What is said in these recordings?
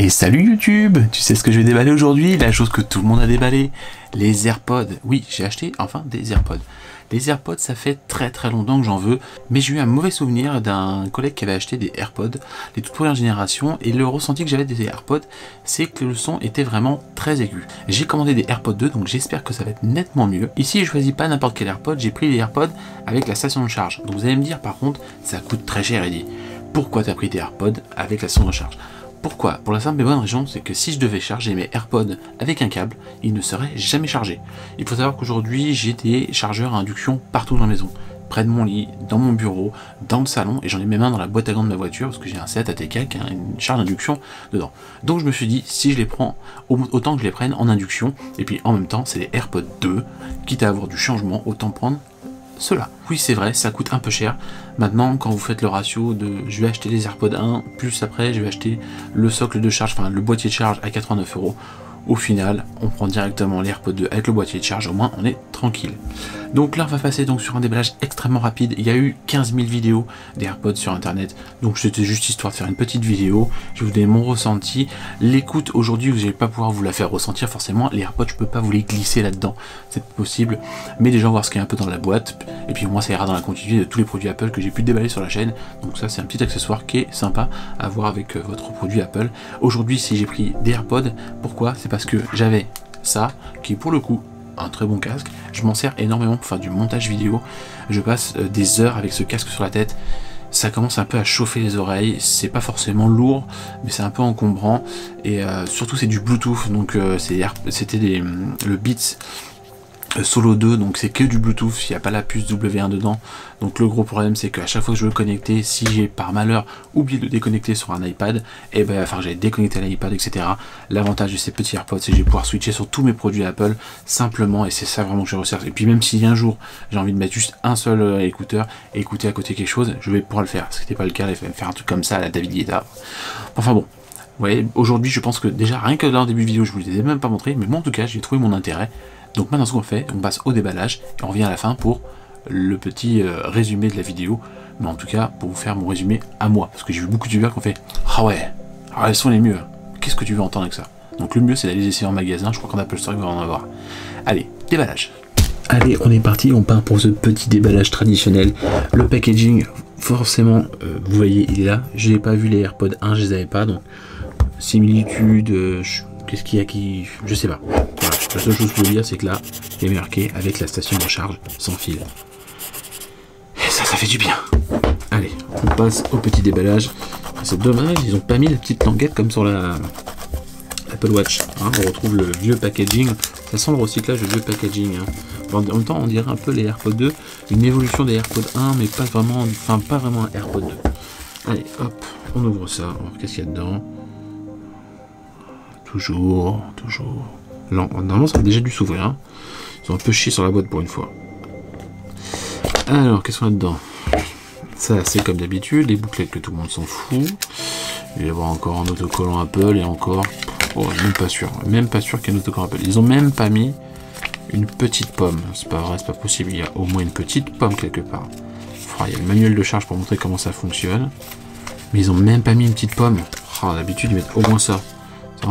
Et salut YouTube! Tu sais ce que je vais déballer aujourd'hui? La chose que tout le monde a déballé, les AirPods. Oui, j'ai acheté enfin des AirPods. Les AirPods, ça fait très longtemps que j'en veux, mais j'ai eu un mauvais souvenir d'un collègue qui avait acheté des AirPods, les toutes premières générations, et le ressenti que j'avais des AirPods, c'est que le son était vraiment très aigu. J'ai commandé des AirPods 2, donc j'espère que ça va être nettement mieux. Ici, je choisis pas n'importe quel AirPod, j'ai pris les AirPods avec la station de charge. Donc vous allez me dire, par contre, ça coûte très cher, Eddie. Pourquoi t'as pris tes AirPods avec la station de charge? Pourquoi? Pour la simple et bonne raison, c'est que si je devais charger mes AirPods avec un câble, ils ne seraient jamais chargés. Il faut savoir qu'aujourd'hui, j'ai des chargeurs à induction partout dans la maison. Près de mon lit, dans mon bureau, dans le salon, et j'en ai même un dans la boîte à gants de ma voiture, parce que j'ai un Seat ATK qui a une charge d'induction dedans. Donc je me suis dit, si je les prends, autant que je les prenne en induction, et puis en même temps, c'est les AirPods 2, quitte à avoir du changement, autant prendre cela. Oui, c'est vrai, ça coûte un peu cher. Maintenant, quand vous faites le ratio de je vais acheter les AirPods 1, plus après je vais acheter le socle de charge, enfin le boîtier de charge à 89 €, au final, on prend directement les AirPods 2 avec le boîtier de charge, au moins on est tranquille. Donc là, on va passer donc sur un déballage extrêmement rapide. Il y a eu 15 000 vidéos des AirPods sur internet, donc c'était juste histoire de faire une petite vidéo. Je vais vous donner mon ressenti. L'écoute aujourd'hui, vous n'allez pas pouvoir vous la faire ressentir forcément. Les AirPods, je peux pas vous les glisser là-dedans, c'est possible, mais déjà voir ce qu'il y a un peu dans la boîte, et puis au moins ça ira dans la continuité de tous les produits Apple que j'ai pu déballer sur la chaîne. Donc ça, c'est un petit accessoire qui est sympa à voir avec votre produit Apple. Aujourd'hui, si j'ai pris des AirPods, pourquoi? C'est parce que j'avais ça, qui est pour le coup un très bon casque. Je m'en sers énormément pour faire du montage vidéo. Je passe des heures avec ce casque sur la tête. Ça commence un peu à chauffer les oreilles. C'est pas forcément lourd, mais c'est un peu encombrant. Et surtout, c'est du Bluetooth. Donc c'était le Beats Solo 2, donc c'est que du Bluetooth, il n'y a pas la puce W1 dedans. Donc le gros problème, c'est qu'à chaque fois que je veux connecter, si j'ai par malheur oublié de déconnecter sur un iPad, et ben enfin j'ai déconnecté l'iPad, etc. L'avantage de ces petits AirPods, c'est que je vais pouvoir switcher sur tous mes produits Apple simplement, et c'est ça vraiment que je recherche. Et puis même si un jour j'ai envie de mettre juste un seul écouteur et écouter à côté quelque chose, je vais pouvoir le faire. Ce qui n'était pas le cas, il fallait faire un truc comme ça à la David Guetta. Enfin bon. Vous voyez, aujourd'hui je pense que déjà rien que dans le début de vidéo je vous les ai même pas montré, mais moi en tout cas j'ai trouvé mon intérêt. Donc maintenant ce qu'on fait, on passe au déballage et on revient à la fin pour le petit résumé de la vidéo, mais en tout cas pour vous faire mon résumé à moi, parce que j'ai vu beaucoup de youtubeurs qui ont fait ah ouais, elles sont les mieux, qu'est-ce que tu veux entendre avec ça? Donc le mieux c'est d'aller les essayer en magasin, je crois qu'en Apple Store il va en avoir. Allez, déballage. Allez, on est parti, on part pour ce petit déballage traditionnel. Le packaging, forcément, vous voyez, il est là. Je n'ai pas vu les AirPods 1, je les avais pas, donc similitude, qu'est-ce qu'il y a qui... je sais pas. Voilà. La seule chose que je peux vous dire, c'est que là, il est marqué avec la station de recharge sans fil. Et ça fait du bien. Allez, on passe au petit déballage. C'est dommage, ils ont pas mis la petite languette comme sur la Apple Watch. Hein, on retrouve le vieux packaging. Ça sent le recyclage, le vieux packaging. Hein. En même temps, on dirait un peu les AirPods 2, une évolution des AirPods 1, mais pas vraiment, enfin pas vraiment un AirPod 2. Allez, hop, on ouvre ça. Qu'est-ce qu'il y a dedans? Toujours. Normalement, ça a déjà dû s'ouvrir. Hein. Ils ont un peu chié sur la boîte pour une fois. Alors, qu'est-ce qu'on a dedans? Ça, c'est comme d'habitude, les bouclettes que tout le monde s'en fout. Il va y avoir encore un autocollant Apple et encore... oh, même pas sûr qu'il y ait un autocollant Apple. Ils ont même pas mis une petite pomme. C'est pas vrai, c'est pas possible. Il y a au moins une petite pomme quelque part. Oh, il y a le manuel de charge pour montrer comment ça fonctionne. Mais ils ont même pas mis une petite pomme. Oh, d'habitude, ils mettent au moins ça.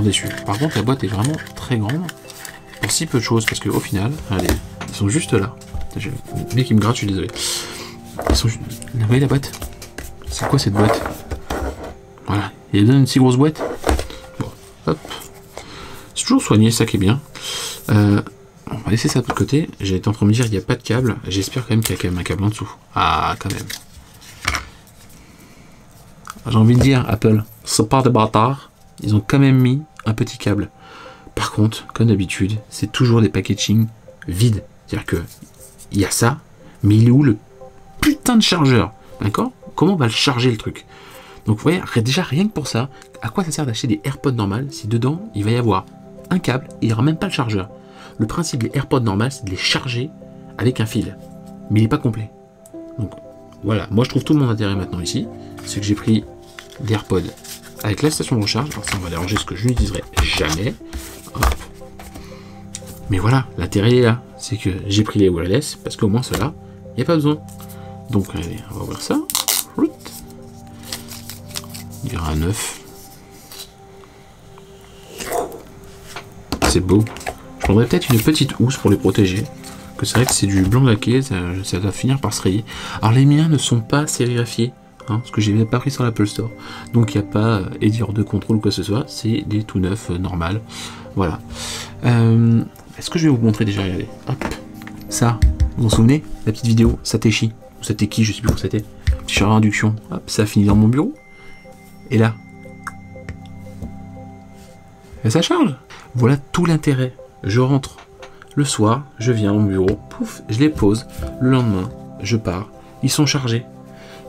Déçu. Par contre, la boîte est vraiment très grande pour si peu de choses, parce qu'au final, allez, ils sont juste là. Le mec qui me gratte, je suis désolé. Ils sont juste... Vous voyez la boîte? C'est quoi cette boîte? Voilà, il donne une si grosse boîte. Bon, hop. C'est toujours soigné, ça qui est bien. On va laisser ça de côté. J'ai été en train de me dire, il n'y a pas de câble. J'espère quand même qu'il y a quand même un câble en dessous. Ah, quand même. J'ai envie de dire, Apple, c'est pas des bâtards. Ils ont quand même mis un petit câble. Par contre, comme d'habitude, c'est toujours des packaging vides. C'est-à-dire que il y a ça, mais il est où le putain de chargeur? D'accord? Comment on va le charger le truc? Donc vous voyez, déjà rien que pour ça, à quoi ça sert d'acheter des AirPods normales si dedans il va y avoir un câble et il n'y aura même pas le chargeur? Le principe des AirPods normales, c'est de les charger avec un fil. Mais il n'est pas complet. Donc voilà, moi je trouve tout mon intérêt maintenant ici, c'est que j'ai pris des AirPods avec la station de recharge. Alors ça, on va déranger ce que je n'utiliserai jamais. Hop. Mais voilà, l'intérêt est là. C'est que j'ai pris les wireless, parce qu'au moins cela, il n'y a pas besoin. Donc allez, on va ouvrir ça. Il y aura un œuf. c'est beau. Je prendrais peut-être une petite housse pour les protéger. Que c'est vrai que c'est du blanc laqué, ça doit finir par se rayer. Alors les miens ne sont pas sérigraphiés, hein, parce que je n'ai pas pris sur l'Apple Store. Donc il n'y a pas éditeur de contrôle ou quoi que ce soit, c'est des tout neufs, normal. Voilà. Est-ce que je vais vous montrer déjà, regardez. Hop. Ça, vous vous souvenez? La petite vidéo, Satechi, ou Sateki, je sais plus où c'était. Petit chargeur d'induction, hop, ça a fini dans mon bureau. Et là, et ça charge. Voilà tout l'intérêt. Je rentre le soir, je viens au bureau, pouf, je les pose. Le lendemain, je pars. Ils sont chargés.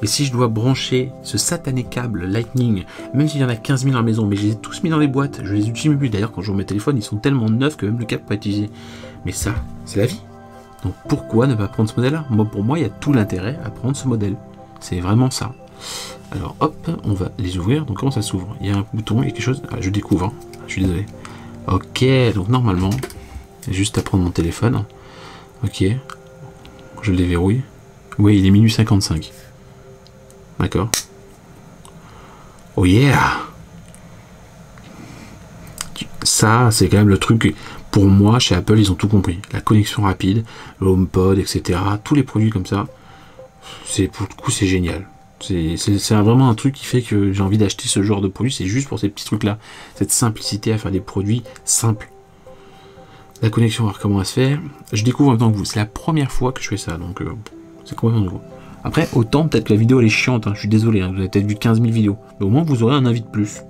Et si je dois brancher ce satané câble Lightning, même s'il y en a 15 000 à la maison, mais je les ai tous mis dans les boîtes, je les utilise plus. D'ailleurs, quand je remets mes téléphones, ils sont tellement neufs que même le câble peut être utilisé. Mais ça, c'est la vie. Donc pourquoi ne pas prendre ce modèle-là? Moi, pour moi, il y a tout l'intérêt à prendre ce modèle. C'est vraiment ça. Alors hop, on va les ouvrir. Donc comment ça s'ouvre? Il y a un bouton, il y a quelque chose. Ah, je découvre, hein. Je suis désolé. Ok, donc normalement, juste à prendre mon téléphone. Ok, je le déverrouille. Oui, il est minuit 55. D'accord. Oh yeah! Ça, c'est quand même le truc. Pour moi, chez Apple, ils ont tout compris. La connexion rapide, le HomePod, etc. Tous les produits comme ça, pour le coup, c'est génial. C'est vraiment un truc qui fait que j'ai envie d'acheter ce genre de produit. C'est juste pour ces petits trucs-là. Cette simplicité à faire des produits simples. La connexion, on va voir comment elle se fait. Je découvre en même temps que vous. C'est la première fois que je fais ça. Donc, c'est complètement nouveau. Après, autant peut-être que la vidéo elle est chiante. Hein, je suis désolé. Hein, vous avez peut-être vu 15 000 vidéos. Mais au moins, vous aurez un avis de plus.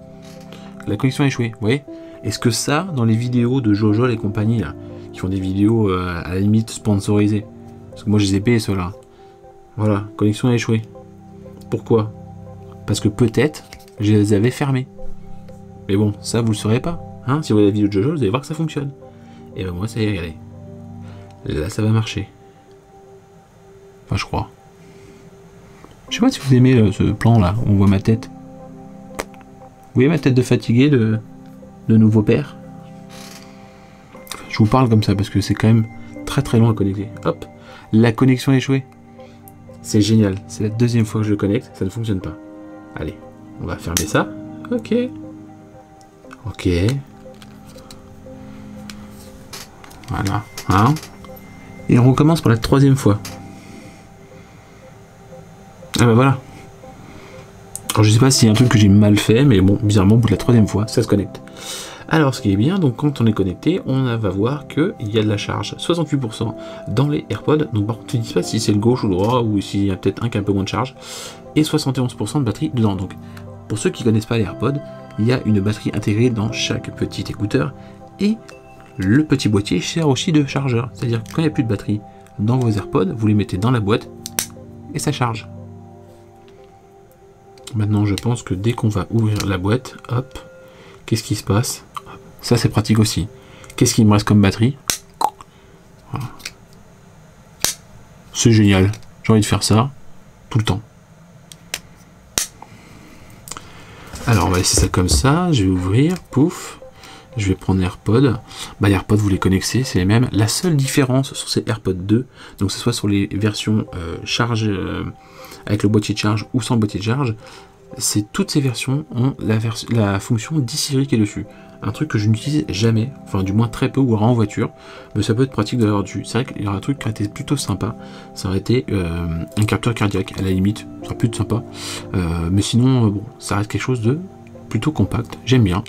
La connexion a échoué. Vous voyez? Est-ce que ça, dans les vidéos de Jojo et compagnie, là, qui font des vidéos à la limite sponsorisées, parce que moi je les ai payés ceux-là. Voilà, connexion a échoué. Pourquoi? Parce que peut-être je les avais fermés. Mais bon, ça vous le saurez pas. Hein, si vous regardez la vidéo de Jojo, vous allez voir que ça fonctionne. Et ben moi ça y est, regardez. Là ça va marcher. Enfin je crois. Je sais pas si vous aimez ce plan là, où on voit ma tête. Vous voyez ma tête de fatigué de nouveau père. Je vous parle comme ça parce que c'est quand même très long à connecter. Hop, la connexion a échoué. C'est génial. C'est la deuxième fois que je le connecte, ça ne fonctionne pas. Allez, on va fermer ça. Ok. Ok. Voilà. Hein. Et on recommence pour la troisième fois. Ah bah voilà. Alors je sais pas s'il y a un truc que j'ai mal fait, mais bon, bizarrement, au bout de la troisième fois, ça se connecte. Alors ce qui est bien, donc quand on est connecté, on va voir qu'il y a de la charge, 68% dans les AirPods, donc par contre, ils ne disent pas si c'est le gauche ou le droit, ou s'il y a peut-être un qui a un peu moins de charge, et 71% de batterie dedans. Donc pour ceux qui ne connaissent pas les AirPods, il y a une batterie intégrée dans chaque petit écouteur, et le petit boîtier sert aussi de chargeur, c'est-à-dire que quand il n'y a plus de batterie dans vos AirPods, vous les mettez dans la boîte, et ça charge. Maintenant, je pense que dès qu'on va ouvrir la boîte, hop, qu'est-ce qui se passe? Ça, c'est pratique aussi. Qu'est-ce qu'il me reste comme batterie? Voilà. C'est génial. J'ai envie de faire ça tout le temps. Alors, on va laisser ça comme ça. Je vais ouvrir. Pouf. Je vais prendre l'AirPod. Bah, les AirPods, vous les connectez, c'est les mêmes. La seule différence sur ces AirPods 2, donc que ce soit sur les versions charge avec le boîtier de charge ou sans boîtier de charge, c'est toutes ces versions ont la fonction d'e-Siri qui est dessus. Un truc que je n'utilise jamais, enfin du moins très peu ou en voiture, mais ça peut être pratique de l'avoir dessus. C'est vrai qu'il y aurait un truc qui aurait été plutôt sympa, ça aurait été un capteur cardiaque, à la limite, ça serait plus de sympa. Mais sinon, bon, ça reste quelque chose de plutôt compact, j'aime bien.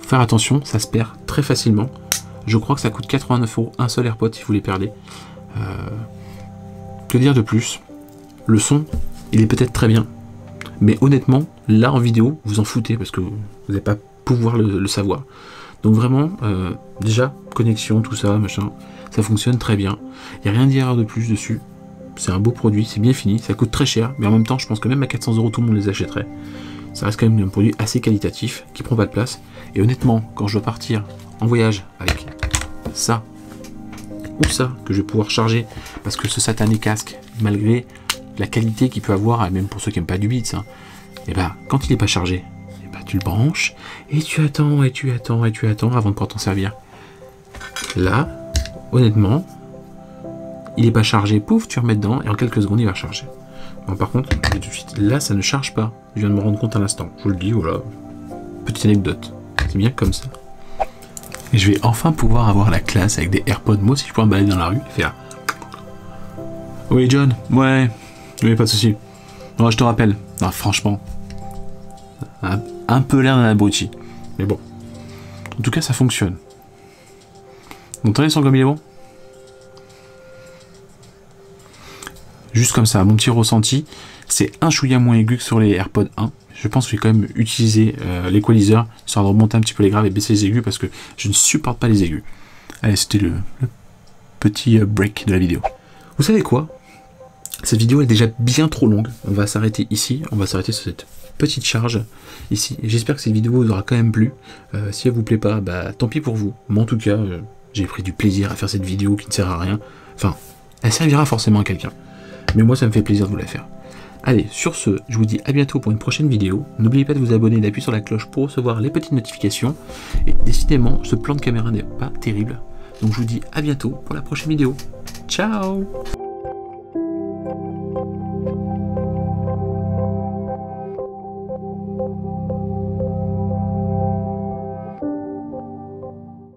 Faire attention, ça se perd très facilement. Je crois que ça coûte 89 € un seul AirPod si vous les perdez. Que dire de plus? Le son, il est peut-être très bien, mais honnêtement, là en vidéo, vous en foutez parce que vous n'allez pas pouvoir le savoir. Donc vraiment, déjà, connexion, tout ça, machin, ça fonctionne très bien. Il n'y a rien d'hier de plus dessus. C'est un beau produit, c'est bien fini, ça coûte très cher, mais en même temps, je pense que même à 400 € tout le monde les achèterait. Ça reste quand même un produit assez qualitatif, qui prend pas de place. Et honnêtement, quand je dois partir en voyage avec ça, ou ça, que je vais pouvoir charger, parce que ce satané casque, malgré la qualité qu'il peut avoir, et même pour ceux qui n'aiment pas du Beats, hein, et ben quand il n'est pas chargé, et ben, tu le branches, et tu attends, et tu attends, et tu attends avant de pouvoir t'en servir. Là, honnêtement, il n'est pas chargé, pouf, tu remets dedans, et en quelques secondes, il va charger. Bon, par contre, je dis tout de suite, là, ça ne charge pas. Je viens de me rendre compte à l'instant. Je vous le dis, voilà. Petite anecdote. C'est bien comme ça. Et je vais enfin pouvoir avoir la classe avec des AirPods. Moi aussi, je pourrais me balader dans la rue et faire... Oui, John. Ouais. Oui, pas de souci. Non, je te rappelle. Non, franchement. Un peu l'air d'un abruti. Mais bon. En tout cas, ça fonctionne. Vous entendez le son comme il est bon? Juste comme ça, mon petit ressenti, c'est un chouïa moins aigu que sur les AirPods 1. Je pense que je vais quand même utiliser l'équaliseur, histoire de remonter un petit peu les graves et baisser les aigus, parce que je ne supporte pas les aigus. Allez, c'était le petit break de la vidéo. Vous savez quoi? Cette vidéo est déjà bien trop longue. On va s'arrêter ici, on va s'arrêter sur cette petite charge ici. J'espère que cette vidéo vous aura quand même plu. Si elle vous plaît pas, bah tant pis pour vous. Mais en tout cas, j'ai pris du plaisir à faire cette vidéo qui ne sert à rien. Enfin, elle servira forcément à quelqu'un. Mais moi, ça me fait plaisir de vous la faire. Allez, sur ce, je vous dis à bientôt pour une prochaine vidéo. N'oubliez pas de vous abonner et d'appuyer sur la cloche pour recevoir les petites notifications. Et décidément, ce plan de caméra n'est pas terrible. Donc je vous dis à bientôt pour la prochaine vidéo. Ciao!